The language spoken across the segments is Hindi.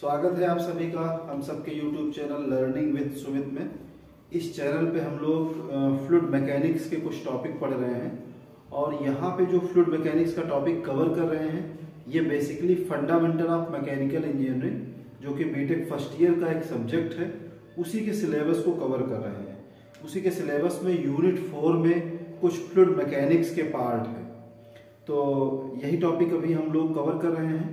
स्वागत है आप सभी का हम सबके YouTube channel learning with Sumit में। इस चैनल पे हम लोग फ्लूइड मैकेनिक्स के कुछ टॉपिक पढ़ रहे हैं और यहाँ पे जो फ्लूइड मैकेनिक्स का टॉपिक कवर कर रहे हैं ये basically fundamental of mechanical engineering जो कि बीटेक फर्स्ट ईयर का एक सब्जेक्ट है, उसी के सिलेबस को कवर कर रहे हैं। उसी के सिलेबस में यूनिट 4 में कुछ फ्लूइड मैकेनिक्स के पार्ट है, तो यही टॉपिक अभी हम लोग कवर कर रहे हैं।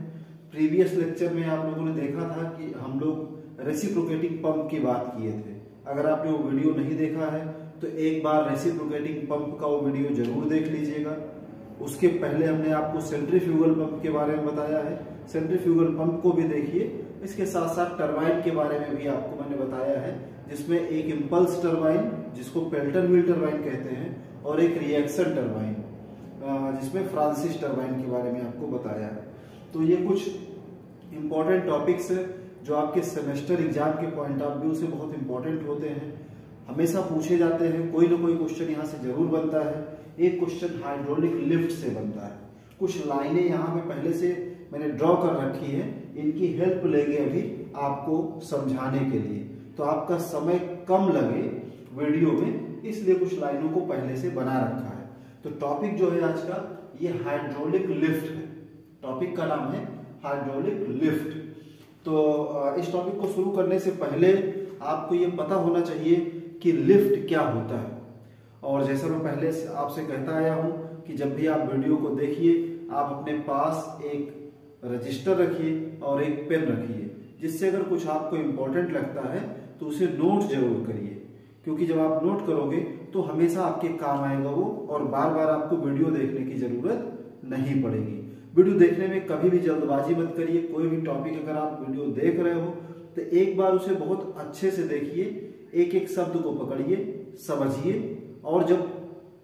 प्रीवियस लेक्चर में आप लोगों ने देखा था कि हम लोग रेसिप्रोकेटिंग पंप की बात किए थे। अगर आपने वो वीडियो नहीं देखा है तो एक बार रेसिप्रोकेटिंग पंप का वो वीडियो जरूर देख लीजिएगा। उसके पहले हमने आपको सेंट्रीफ्यूगल पंप के बारे में बताया है, सेंट्रीफ्यूगल पंप को भी देखिए। इसके साथ साथ टरबाइन के बारे में भी आपको मैंने बताया है, जिसमें एक इम्पल्स टरबाइन जिसको पेल्टन व्हील टरबाइन कहते हैं और एक रिएक्शन टरबाइन जिसमें फ्रांसिस टरबाइन के बारे में आपको बताया है। तो ये कुछ इंपॉर्टेंट टॉपिक्स है जो आपके सेमेस्टर एग्जाम के पॉइंट ऑफ व्यू से बहुत इंपॉर्टेंट होते हैं, हमेशा पूछे जाते हैं। कोई ना कोई क्वेश्चन यहाँ से जरूर बनता है। एक क्वेश्चन हाइड्रोलिक लिफ्ट से बनता है। कुछ लाइनें यहाँ पे पहले से मैंने ड्रॉ कर रखी है, इनकी हेल्प लेंगे अभी आपको समझाने के लिए, तो आपका समय कम लगे वीडियो में, इसलिए कुछ लाइनों को पहले से बना रखा है। तो टॉपिक जो है आज का ये हाइड्रोलिक लिफ्ट है। टॉपिक का नाम है हाइड्रोलिक लिफ्ट। तो इस टॉपिक को शुरू करने से पहले आपको ये पता होना चाहिए कि लिफ्ट क्या होता है। और जैसा मैं पहले आपसे कहता आया हूं कि जब भी आप वीडियो को देखिए आप अपने पास एक रजिस्टर रखिए और एक पेन रखिए, जिससे अगर कुछ आपको इम्पोर्टेंट लगता है तो उसे नोट जरूर करिए, क्योंकि जब आप नोट करोगे तो हमेशा आपके काम आएगा वो, और बार बार आपको वीडियो देखने की जरूरत नहीं पड़ेगी। वीडियो देखने में कभी भी जल्दबाजी मत करिए। कोई भी टॉपिक अगर आप वीडियो देख रहे हो तो एक बार उसे बहुत अच्छे से देखिए, एक एक शब्द को पकड़िए, समझिए, और जब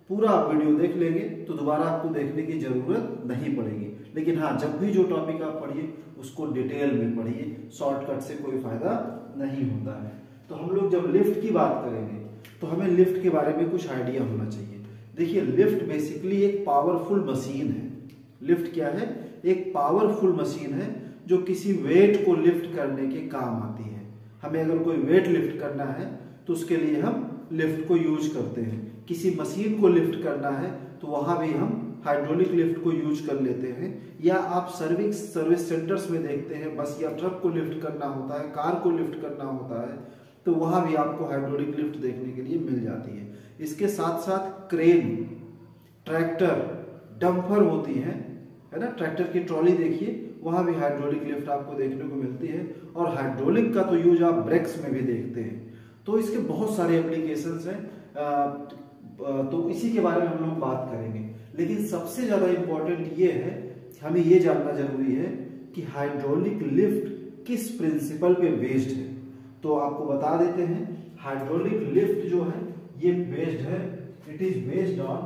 पूरा आप वीडियो देख लेंगे तो दोबारा आपको देखने की जरूरत नहीं पड़ेगी। लेकिन हाँ, जब भी जो टॉपिक आप पढ़िए उसको डिटेल में पढ़िए, शॉर्टकट से कोई फायदा नहीं होता है। तो हम लोग जब लिफ्ट की बात करेंगे तो हमें लिफ्ट के बारे में कुछ आइडिया होना चाहिए। देखिए, लिफ्ट बेसिकली एक पावरफुल मशीन है। लिफ्ट क्या है? एक पावरफुल मशीन है जो किसी वेट को लिफ्ट करने के काम आती है। हमें अगर कोई वेट लिफ्ट करना है तो उसके लिए हम लिफ्ट को यूज करते हैं। किसी मशीन को लिफ्ट करना है तो वहां भी हम हाइड्रोलिक लिफ्ट को यूज कर लेते हैं। या आप सर्विस सेंटर्स में देखते हैं, बस या ट्रक को लिफ्ट करना होता है, कार को लिफ्ट करना होता है, तो वहां भी आपको हाइड्रोलिक लिफ्ट देखने के लिए मिल जाती है। इसके साथ साथ क्रेन, ट्रैक्टर, डंपर होती है ना, ट्रैक्टर की ट्रॉली देखिए, वहां भी हाइड्रोलिक लिफ्ट आपको देखने को मिलती है। और हाइड्रोलिक का तो यूज आप ब्रेक्स में भी देखते हैं। तो इसके बहुत सारे एप्लीकेशंस हैं, तो इसी के बारे में हम लोग बात करेंगे। लेकिन सबसे ज्यादा इंपॉर्टेंट ये है, हमें ये जानना जरूरी है कि हाइड्रोलिक लिफ्ट किस प्रिंसिपल पे बेस्ड है। तो आपको बता देते हैं, हाइड्रोलिक लिफ्ट जो है ये बेस्ड है, it is based on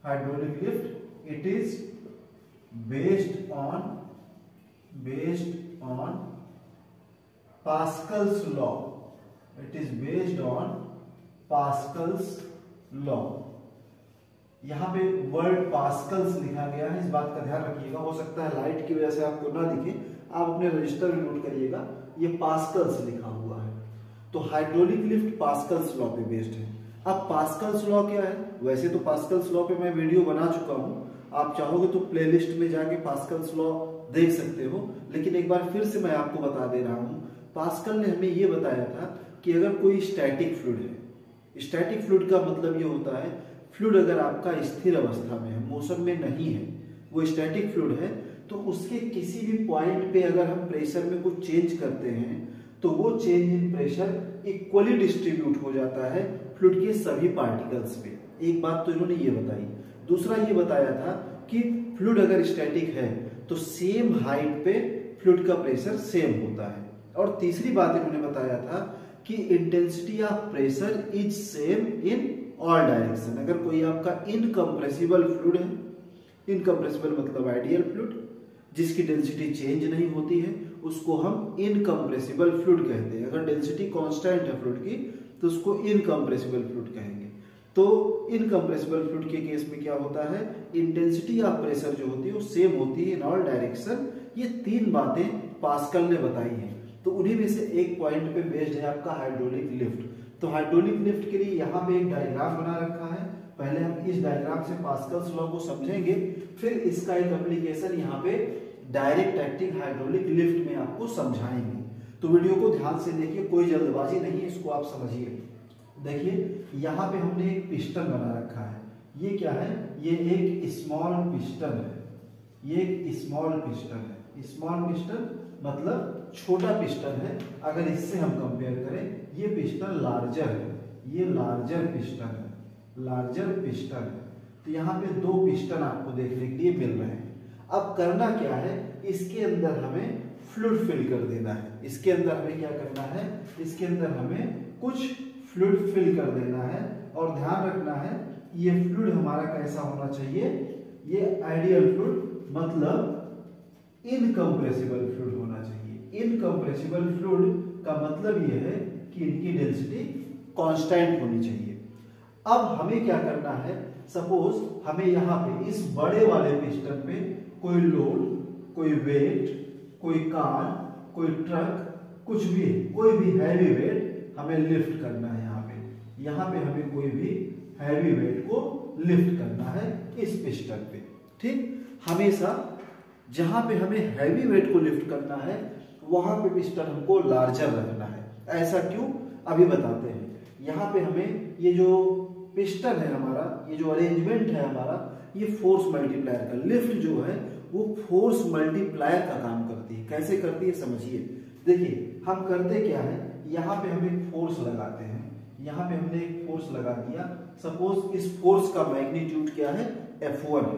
hydraulic lift, it is based on Pascal's law, it is based on Pascal's law. यहां पे वर्ड पास्कल्स लिखा गया है, इस बात का ध्यान रखिएगा। हो सकता है लाइट की वजह से आपको ना दिखे, आप अपने रजिस्टर में नोट करिएगा, ये पास्कल्स लिखा हुआ है। तो हाइड्रोलिक लिफ्ट पास्कल्स लॉ पे बेस्ड है। अब पास्कल्स लॉ क्या है? वैसे तो पास्कल्स लॉ पे मैं वीडियो बना चुका हूं, आप चाहोगे तो प्लेलिस्ट में जाके पास्कल्स लॉ देख सकते हो। लेकिन एक बार फिर से मैं आपको बता दे रहा हूं, पास्कल ने हमें ये बताया था कि अगर कोई स्टैटिक फ्लूइड है, स्टैटिक फ्लूइड का मतलब ये होता है फ्लूइड अगर आपका स्थिर अवस्था में है, मोशन में नहीं है, वो स्टैटिक फ्लूइड है, तो उसके किसी भी पॉइंट पे अगर हम प्रेशर में कुछ चेंज करते हैं तो वो change in pressure equally distribute हो जाता है फ्लूइड के सभी पार्टिकल्स पे। एक बात तो इन्होंने ये बताई। दूसरा ये बताया था कि फ्लूइड अगर स्टैटिक है तो सेम हाइट पे फ्लूइड का प्रेशर सेम होता है। और तीसरी बात इन्होंने बताया था कि intensity of pressure is same in all direction. अगर कोई आपका इनकम्प्रेसिबल फ्लूइड है, इनकम्प्रेसिबल मतलब आइडियल फ्लूइड जिसकी डेंसिटी चेंज नहीं होती है, उसको हम इनकम्प्रेसिबल फ्लूइड कहते हैं। अगर डेंसिटी कांस्टेंट है फ्लूइड की तो उसको इनकम्प्रेसिबल फ्लूइड कहेंगे। तो इनकम्प्रेसिबल फ्लूइड के केस में क्या होता है, इंटेंसिटी ऑफ प्रेशर जो होती है वो सेम होती है इन ऑल डायरेक्शन। ये तीन बातें पास्कल ने बताई हैं। तो उन्हीं में से एक पॉइंट पे बेस्ड है आपका हाइड्रोलिक लिफ्ट। तो हाइड्रोलिक लिफ्ट के लिए यहाँ पे एक डायग्राम बना रखा है। पहले हम इस डायग्राम से पास्कल्स लॉ को समझेंगे, फिर इसका एक एप्लीकेशन यहाँ पे डायरेक्ट एक्टिंग हाइड्रोलिक लिफ्ट में आपको समझाएंगे। तो वीडियो को ध्यान से देखिए, कोई जल्दबाजी नहीं है, इसको आप समझिए। देखिए यहाँ पे हमने एक पिस्टन बना रखा है। ये क्या है? ये एक स्मॉल पिस्टन है। ये एक स्मॉल पिस्टन है। स्मॉल पिस्टन मतलब छोटा पिस्टन है। अगर इससे हम कंपेयर करें, ये पिस्टन लार्जर है। ये लार्जर पिस्टन है। लार्जर पिस्टन है। तो यहाँ पे दो पिस्टन आपको देखने के लिए मिल रहे हैं। अब करना क्या है, इसके अंदर हमें फ्लूइड फिल कर देना है। इसके अंदर हमें क्या करना है, इसके अंदर हमें कुछ फ्लूइड फिल कर देना है। और ध्यान रखना है ये फ्लूइड हमारा कैसा होना चाहिए, ये आइडियल फ्लूइड मतलब इनकम्प्रेसिबल फ्लूइड होना चाहिए। इनकम्प्रेसिबल फ्लूइड का मतलब ये है कि इनकी डेंसिटी कांस्टेंट होनी चाहिए। अब हमें क्या करना है, सपोज हमें यहाँ पे इस बड़े वाले पिस्टन पे कोई लोड, कोई वेट, कोई कार, कोई ट्रक, कुछ भी, कोई भी हैवी वेट हमें लिफ्ट करना है। यहाँ पे हमें कोई भी हैवी वेट को लिफ्ट करना है इस पिस्टन पे। ठीक, हमेशा जहां पे हमें हैवी वेट को लिफ्ट करना है वहां पे पिस्टन हमको लार्जर रखना है। ऐसा क्यों, अभी बताते हैं। यहाँ पे हमें ये जो पिस्टन है हमारा, ये जो अरेंजमेंट है हमारा, ये फोर्स मल्टीप्लायर का, लिफ्ट जो है वो फोर्स मल्टीप्लायर का काम करती है। कैसे करती है समझिए। देखिए हम करते क्या है, यहाँ पे हम एक फोर्स लगाते हैं। यहाँ पे हमने एक फोर्स लगा दिया। सपोज इस फोर्स का मैग्नीट्यूड क्या है, F1 है।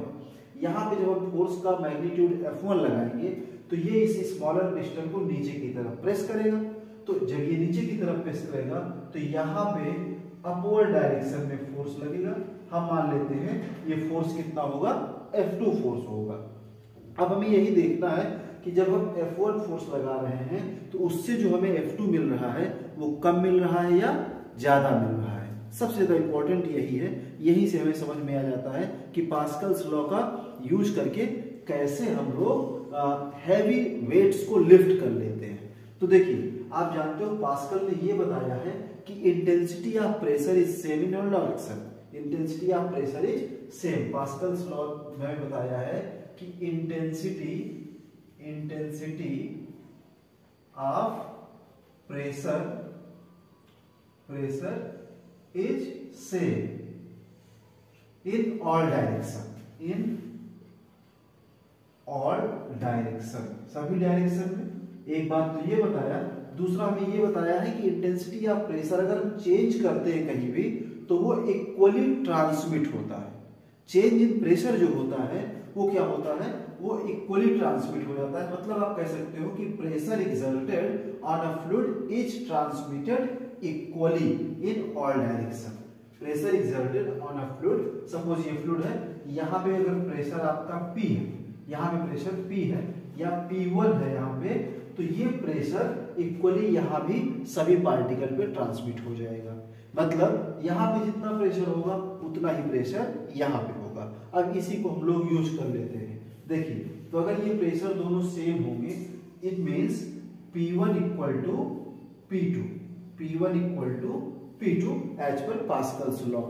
यहाँ पे जब हम फोर्स का मैग्नीट्यूड F1 लगाएंगे तो ये इस स्मॉलर पिस्टन को नीचे की तरफ प्रेस करेगा। तो जब ये नीचे की तरफ प्रेस करेगा तो यहाँ पे अपवर्ड डायरेक्शन में फोर्स लगेगा। हम मान लेते हैं ये फोर्स कितना होगा, F2 फोर्स होगा। अब हमें यही देखना है कि जब हम F1 फोर्स लगा रहे हैं तो उससे जो हमें F2 मिल रहा है वो कम मिल रहा है या ज्यादा मिल रहा है। सबसे ज्यादा इंपॉर्टेंट यही है। यही से हमें समझ में आ जाता है कि पास्कल्स लॉ का यूज करके कैसे हम लोग हैवी वेट्स को लिफ्ट कर लेते हैं। तो देखिए आप जानते हो पास्कल ने ये बताया है कि intensity of pressure is same in all direction. Intensity of pressure is same. Pascal's law में बताया है कि intensity of pressure is same in all direction, in all direction, सभी डायरेक्शन में। एक बात तो ये बताया, दूसरा हमें ये बताया है कि इंटेंसिटी ऑफ प्रेशर अगर हम चेंज करते हैं कहीं भी तो वो इक्वली ट्रांसमिट होता है। चेंज इन प्रेशर जो होता है वो क्या होता है, वो इक्वली ट्रांसमिट हो जाता है। मतलब आप कह सकते हो कि pressure exerted on a fluid is transmitted equally in all direction. Pressure exerted on a fluid, suppose ये फ्लूइड है, यहाँ पे अगर प्रेशर आपका P है, यहाँ पे प्रेशर P है या P1 है यहाँ पे, तो ये प्रेशर इक्वली यहाँ भी सभी पार्टिकल पे ट्रांसमिट हो जाएगा। मतलब यहाँ पे जितना प्रेशर होगा उतना ही प्रेशर यहाँ पे होगा। अब इसी को हम लोग यूज कर लेते हैं। देखिए तो अगर ये प्रेशर दोनों सेम होंगे, it means P1 equal to P2, P1 equal to P2 as per Pascal's law.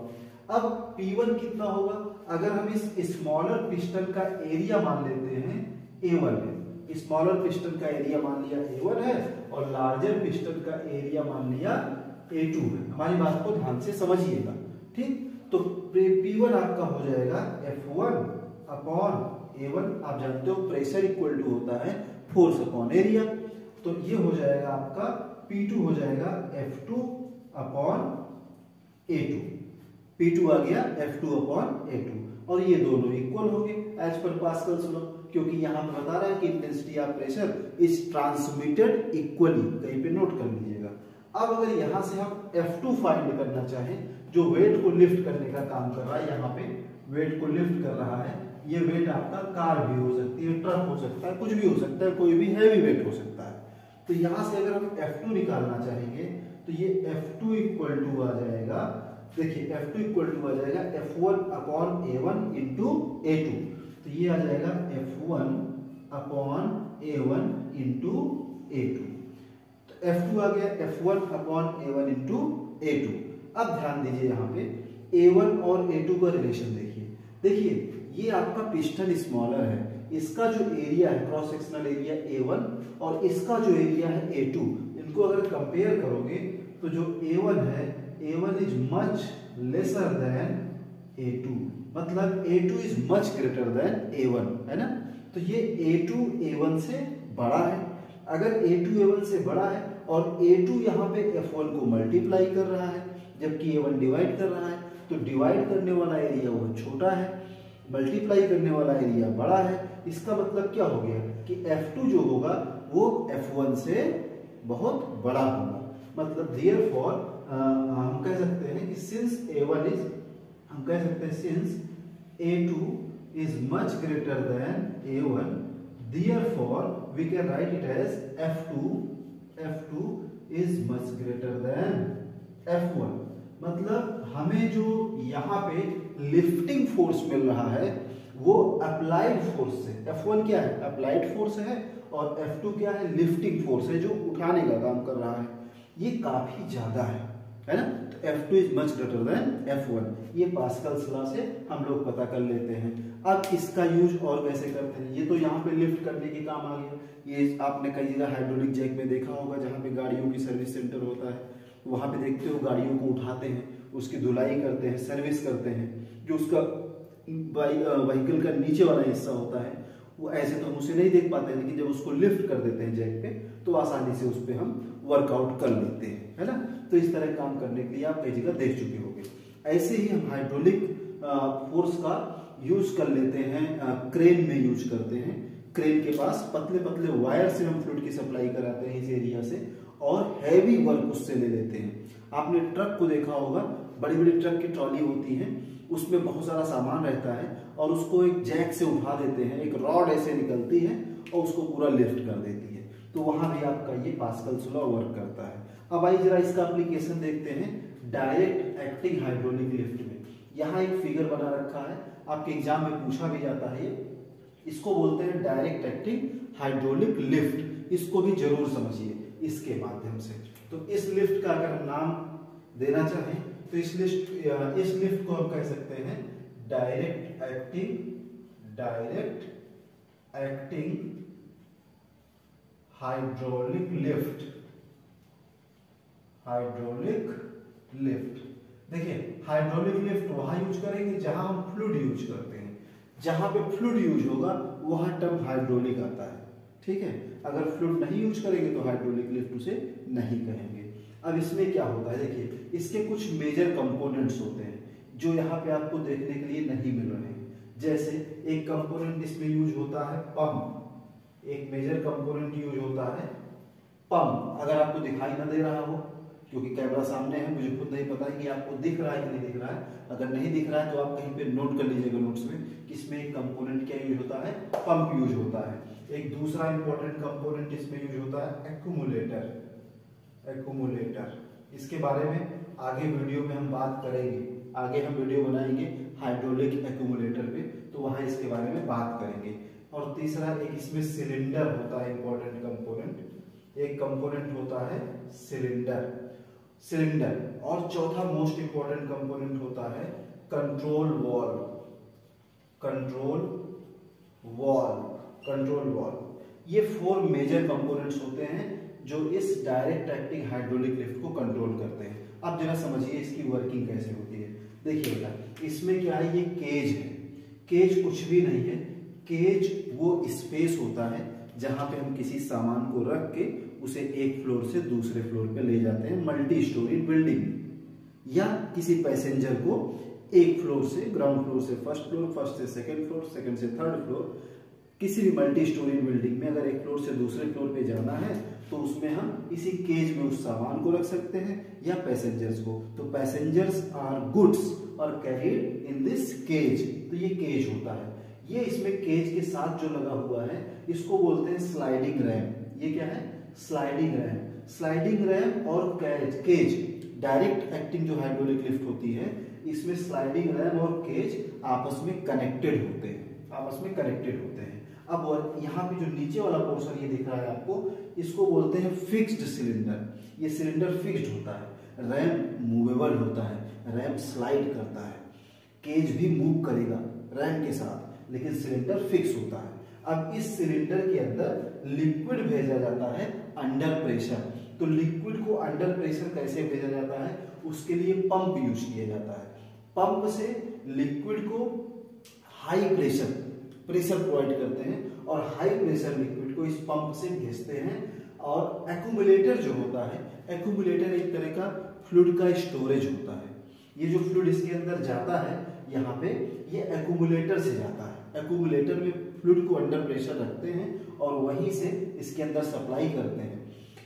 अब P1 कितना होगा, अगर हम इस स्मॉलर पिस्टन का एरिया मान लेते हैं A1 है, स्मॉलर पिस्टन का एरिया मान लिया A1 है और लार्जर पिस्टन का एरिया मान लिया A2 है। हमारी बात को ध्यान से समझिएगा। ठीक, तो P1 आपका हो जाएगा F1 अपॉन A1। आप जानते हो प्रेशर इक्वल टू होता है फोर्स अपॉन एरिया। तो ये हो जाएगा आपका P2 हो जाएगा F2 अपॉन A2। P2 आ गया F2 अपॉन A2 और ये दोनों इक्वल हो गए एज पर पास्कल्स लॉ, क्योंकि यहाँ पे बता रहा है कि intensity of pressure is transmitted equally. कहीं पे नोट कर लीजिएगा। अब अगर यहाँ से हम F2 फाइंड करना चाहें जो वेट को लिफ्ट करने का काम कर रहा है, यहाँ पे वेट को लिफ्ट कर रहा है, ये वेट आपका कार भी हो सकती है, ट्रक हो सकता है, कुछ भी हो सकता है, कोई भी हैवी वेट हो सकता है। तो यहाँ से अगर हम F2 निकालना चाहेंगे तो ये F2 इक्वल टू आ जाएगा, देखिए F2 इक्वल टू आ जाएगा F1 upon A1 into A2। तो ये आ जाएगा F1 upon A1 into A2। तो F2 आ गया F1 upon A1 into A2। अब ध्यान दीजिए यहाँ पे A1 और A2 का रिलेशन देखिए ये आपका पिस्टन स्मॉलर है, इसका जो एरिया है क्रॉस सेक्शनल एरिया A1 और इसका जो एरिया है A2, इनको अगर कंपेयर करोगे तो जो A1 है A1 is much lesser than A2, मतलब A2 is much greater than A1, है ना। तो ये A2 A1 से बड़ा है। अगर A2 A1 से बड़ा है और A2 यहाँ पे F1 को मल्टीप्लाई कर रहा है जबकि A1 डिवाइड कर रहा है, तो डिवाइड करने वाला एरिया वो छोटा है, मल्टीप्लाई करने वाला एरिया बड़ा है। इसका मतलब क्या हो गया कि F2 जो होगा वो F1 से बहुत बड़ा होगा। मतलब therefore हम कह सकते हैं कि सिंस A1 इज, हम कह सकते हैं since A2 is much greater than A1, therefore we can write it as F2 is much greater than F1। मतलब हमें जो यहाँ पे लिफ्टिंग फोर्स मिल रहा है वो अप्लाइड फोर्स से, F1 क्या है अप्लाइड फोर्स है और F2 क्या है लिफ्टिंग फोर्स है जो उठाने का काम कर रहा है, ये काफी ज्यादा है ना। तो F2 is much greater than F1, ये पास्कल्स लॉ से हम लोग पता कर लेते हैं। अब इसका यूज और कैसे करते हैं, ये तो यहाँ पे लिफ्ट करने के काम आ गया। ये आपने कई जगह हाइड्रोलिक जैक में देखा होगा जहाँ पे गाड़ियों की सर्विस सेंटर होता है, वहां पे देखते हो गाड़ियों को उठाते हैं, उसकी धुलाई करते हैं, सर्विस करते हैं। जो उसका व्हीकल का नीचे वाला हिस्सा होता है वो ऐसे तो हम उसे नहीं देख पाते हैं, लेकिन जब उसको लिफ्ट कर देते हैं जैक पे तो आसानी से उस पर हम वर्कआउट कर लेते हैं, है ना। तो इस तरह काम करने के लिए आप कई जगह देख चुके होंगे। ऐसे ही हम हाइड्रोलिक फोर्स का यूज कर लेते हैं, क्रेन में यूज करते हैं। क्रेन के पास पतले पतले वायर से हम फ्लूइड की सप्लाई कराते हैं इस एरिया से और हैवी वर्क उससे ले लेते हैं। आपने ट्रक को देखा होगा, बड़ी बड़ी ट्रक की ट्रॉली होती है, उसमें बहुत सारा सामान रहता है और उसको एक जैक से उठा देते हैं, एक रॉड ऐसे निकलती है और उसको पूरा लिफ्ट कर देती है। तो वहां भी आपका ये पास्कल्स लॉ वर्क करता है। अब आइए जरा इसका एप्लीकेशन देखते हैं डायरेक्ट एक्टिंग हाइड्रोलिक लिफ्ट में। यहाँ एक फिगर बना रखा है, आपके एग्जाम में पूछा भी जाता है, इसको बोलते हैं डायरेक्ट एक्टिंग हाइड्रोलिक लिफ्ट। इसको भी जरूर समझिए इसके माध्यम से। तो इस लिफ्ट का अगर हम नाम देना चाहें तो इस लिफ्ट को हम कह सकते हैं डायरेक्ट एक्टिंग हाइड्रोलिक लिफ्ट। देखिए हाइड्रोलिक लिफ्ट वहां यूज करेंगे जहां हम फ्लूइड यूज करते हैं, जहां पे फ्लूइड यूज होगा वहां टर्म हाइड्रोलिक आता है, ठीक है। अगर फ्लूइड नहीं यूज करेंगे तो हाइड्रोलिक लिफ्ट उसे नहीं कहेंगे। अब इसमें क्या होता है, देखिए इसके कुछ मेजर कंपोनेंट्स होते हैं जो यहाँ पे आपको देखने के लिए नहीं मिल रहे हैं। जैसे एक कंपोनेंट इसमें यूज होता है पंप, एक मेजर कंपोनेंट यूज होता है पंप। अगर आपको दिखाई ना दे रहा हो, क्योंकि कैमरा सामने है, मुझे खुद नहीं पता है कि आपको दिख रहा है कि नहीं दिख रहा है। अगर नहीं दिख रहा है तो आप कहीं पे नोट कर लीजिएगा नोट्स में कि इसमें एक कंपोनेंट क्या यूज होता है, पंप यूज होता है। एक दूसरा इंपॉर्टेंट कंपोनेंट इसमें यूज होता है एक्यूमुलेटर। इसके बारे में आगे वीडियो में हम बात करेंगे, आगे हम वीडियो बनाएंगे हाइड्रोलिक एक्यूमुलेटर पे, तो वहां इसके बारे में बात करेंगे। और तीसरा एक इसमें सिलेंडर होता है इंपॉर्टेंट कंपोनेंट, एक कंपोनेंट होता है सिलेंडर। और चौथा मोस्ट इंपॉर्टेंट कंपोनेंट होता है कंट्रोल वॉल्व। ये 4 मेजर कंपोनेंट्स होते हैं जो इस डायरेक्ट एक्टिंग हाइड्रोलिक लिफ्ट को कंट्रोल करते हैं। अब जरा समझिए इसकी वर्किंग कैसे होती है। देखिए बेटा, इसमें क्या है, ये केज है। केज कुछ भी नहीं है, केज वो स्पेस होता है जहां पे हम किसी सामान को रख के उसे एक फ्लोर से दूसरे फ्लोर पे ले जाते हैं, मल्टी स्टोरी बिल्डिंग, या किसी पैसेंजर को एक फ्लोर से, ग्राउंड फ्लोर से फर्स्ट फ्लोर, फर्स्ट से सेकंड फ्लोर, सेकंड से थर्ड फ्लोर, किसी भी मल्टी स्टोरी बिल्डिंग में अगर एक फ्लोर से दूसरे फ्लोर पे जाना है तो उसमें हम इसी केज में उस सामान को रख सकते हैं या पैसेंजर्स को। तो पैसेंजर्स आर गुड्स और कैरीड इन दिस केज, तो ये केज होता है। ये इसमें केज के साथ जो लगा हुआ है इसको बोलते हैं स्लाइडिंग रैम। ये क्या है, स्लाइडिंग रैम और केज डायरेक्ट एक्टिंग जो हाइड्रोलिक लिफ्ट होती है इसमें स्लाइडिंग रैम और केज आपस में कनेक्टेड होते हैं। अब यहाँ पे जो नीचे वाला पोर्शन ये दिख रहा है आपको, इसको बोलते हैं फिक्स्ड सिलेंडर। ये सिलेंडर फिक्स्ड होता है, रैम मूवेबल होता है, रैम स्लाइड करता है, केज भी मूव करेगा रैम के साथ, लेकिन सिलेंडर फिक्स होता है। अब इस सिलेंडर के अंदर लिक्विड भेजा जाता है अंडर प्रेशर। तो लिक्विड को अंडर प्रेशर कैसे भेजा जाता है, उसके लिए पंप यूज किया जाता है। पंप से लिक्विड को हाई प्रेशर प्रोवाइड करते हैं और हाई प्रेशर लिक्विड को इस पंप से भेजते हैं। और एक्यूमुलेटर जो होता है, एक्यूमुलेटर एक तरह का फ्लूइड का स्टोरेज होता है। ये जो फ्लूइड इसके अंदर जाता है यहाँ पे, ये एक्यूमुलेटर से जाता है। एक्यूमुलेटर में फ्लूइड को अंडर प्रेशर रखते हैं और वहीं से इसके अंदर सप्लाई करते हैं।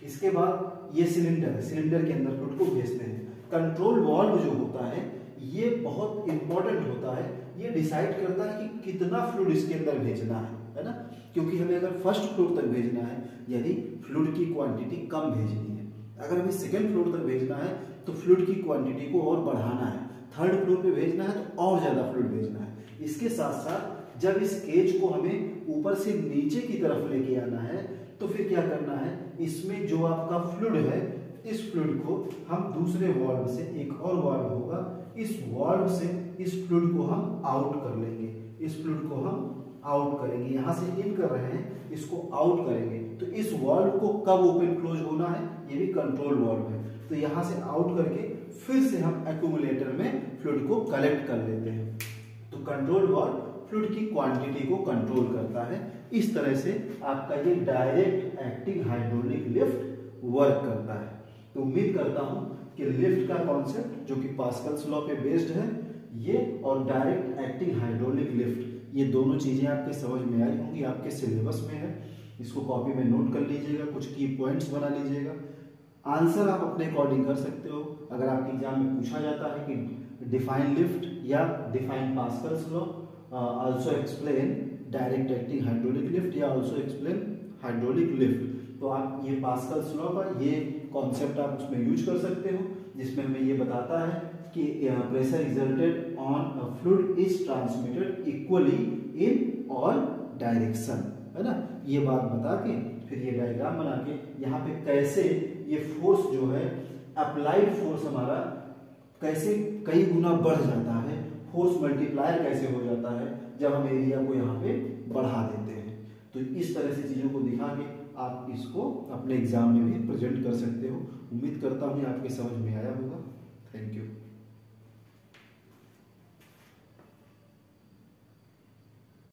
इसके बाद ये सिलेंडर है, सिलेंडर के अंदर फ्लूइड को भेजते हैं। कंट्रोल वाल्व जो होता है ये बहुत इंपॉर्टेंट होता है, ये डिसाइड करता है कि कितना फ्लूइड इसके अंदर भेजना है ना, क्योंकि हमें अगर फर्स्ट फ्लोर तक भेजना है यदि फ्लूइड की क्वांटिटी कम भेजनी है, अगर हमें सेकंड फ्लोर तक भेजना है तो फ्लूइड की क्वांटिटी को और बढ़ाना है, थर्ड फ्लोर पे भेजना है तो और ज्यादा फ्लूइड भेजना है। इसके साथ साथ जब इस केज को हमें ऊपर से नीचे की तरफ लेके आना है तो फिर क्या करना है, इसमें जो आपका फ्लूइड है इस फ्लूइड को हम दूसरे वाल्व से, एक और वाल्व होगा, इस वाल्व से इस फ्लूइड को हम आउट कर लेंगे, इस फ्लूइड को हम आउट करेंगे। यहाँ से इन कर रहे हैं, इसको आउट करेंगे। तो इस वाल्व को कब ओपन क्लोज होना है, ये भी कंट्रोल वाल्व है। तो यहाँ से आउट करके फिर से हम एक्यूमुलेटर में फ्लूइड को कलेक्ट कर लेते हैं। तो कंट्रोल वाल्व फ्लूइड की क्वांटिटी को कंट्रोल करता है। इस तरह से आपका ये direct acting hydraulic lift work करता है। तो उम्मीद करता हूं कि लिफ्ट का कॉन्सेप्ट जो कि पास्कल्स लॉ पे बेस्ड है, ये और डायरेक्ट एक्टिंग हाइड्रोलिक लिफ्ट, ये दोनों चीजें आपके समझ में आई होंगी, आपके सिलेबस में है। इसको कॉपी में नोट कर लीजिएगा, कुछ की पॉइंट्स बना लीजिएगा। आंसर आप अपने अकॉर्डिंग कर सकते हो। अगर आपके एग्जाम में पूछा जाता है कि डिफाइन लिफ्ट या define Pascal's law, also explain direct acting hydraulic lift या आल्सो एक्सप्लेन हाइड्रोलिक लिफ्ट, तो आप ये पास्कल्स लॉ का ये कॉन्सेप्ट आप उसमें यूज कर सकते हो, जिसमें हमें ये बताता है कि pressure resulted on fluid is transmitted equally in all direction, है ना। ये बात बता के फिर ये डायग्राम बना के यहाँ पे कैसे ये फोर्स जो है, अप्लाइड फोर्स हमारा कैसे कई गुना बढ़ जाता है, फोर्स मल्टीप्लायर कैसे हो जाता है जब हम एरिया को यहाँ पे बढ़ा देते हैं। तो इस तरह से चीजों को दिखा के आप इसको अपने एग्जाम में भी प्रेजेंट कर सकते हो। उम्मीद करता हूँ ये आपके समझ में आया होगा। Thank you.